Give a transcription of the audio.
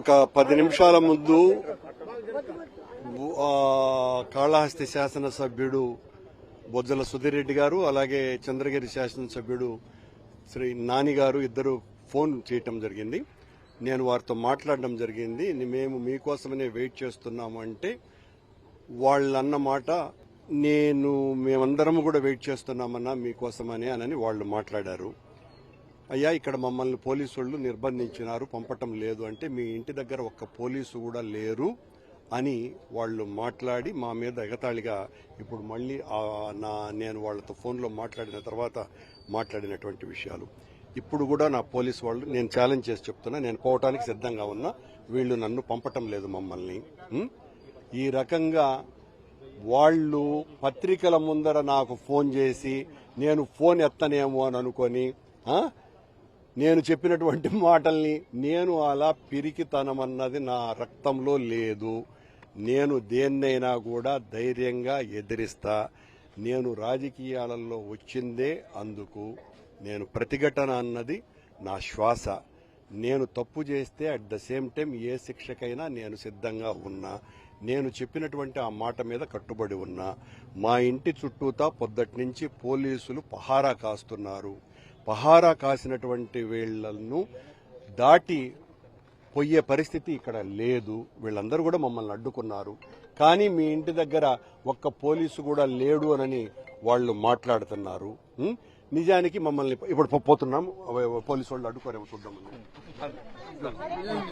ఒక 10 నిమిషాల ముందు కాళహస్తి శాసనసభ్యుడు బొజ్జల సుధీర్ రెడ్డి గారు అలాగే చంద్రగిరి శాసనసభ్యుడు శ్రీ నాని గారు ఇద్దరు ఫోన్ చేయటం జరిగింది. నేను వారితో మాట్లాడడం జరిగింది. మేము మీకోసమనే వెయిట్ చేస్తున్నాము అంటే వాళ్ళన్న మాట మేమందరం కూడా వెయిట్ చేస్తున్నామన్నా మీకోసమని అని వాళ్ళు మాట్లాడారు. అయ్యా ఇక్కడ మమ్మల్ని పోలీసు వాళ్ళు నిర్బంధించినారు, పంపటం లేదు అంటే మీ ఇంటి దగ్గర ఒక్క పోలీసు కూడా లేరు అని వాళ్ళు మాట్లాడి మా మీద ఎగతాళిగా ఇప్పుడు మళ్ళీ నేను వాళ్ళతో ఫోన్లో మాట్లాడిన తర్వాత మాట్లాడినటువంటి విషయాలు ఇప్పుడు కూడా నా పోలీసు వాళ్ళు నేను ఛాలెంజ్ చేసి చెప్తున్నా, నేను పోవటానికి సిద్ధంగా ఉన్నా, వీళ్ళు నన్ను పంపటం లేదు మమ్మల్ని. ఈ రకంగా వాళ్ళు పత్రికల ముందర నాకు ఫోన్ చేసి నేను ఫోన్ ఎత్తనేమో అని అనుకొని నేను చెప్పినటువంటి మాటల్ని నేను అలా పిరికితనమన్నది నా రక్తంలో లేదు. నేను దేన్నైనా కూడా ధైర్యంగా ఎదిరిస్తా. నేను రాజకీయాలలో వచ్చిందే అందుకు. నేను ప్రతిఘటన అన్నది నా శ్వాస. నేను తప్పు చేస్తే అట్ ద సేమ్ టైం ఏ శిక్షకైనా నేను సిద్ధంగా ఉన్నా. నేను చెప్పినటువంటి ఆ మాట మీద కట్టుబడి ఉన్నా. మా ఇంటి చుట్టూతా పొద్దటి నుంచి పోలీసులు పహారా కాస్తున్నారు. పహారా కాసినటువంటి వీళ్లను దాటి పోయే పరిస్థితి ఇక్కడ లేదు. వీళ్ళందరూ కూడా మమ్మల్ని అడ్డుకున్నారు. కానీ మీ ఇంటి దగ్గర ఒక్క పోలీసు కూడా లేడు అని వాళ్ళు మాట్లాడుతున్నారు. నిజానికి మమ్మల్ని ఇప్పుడు పోతున్నాం, పోలీసు వాళ్ళు అడ్డుకోరేమో చూద్దామని.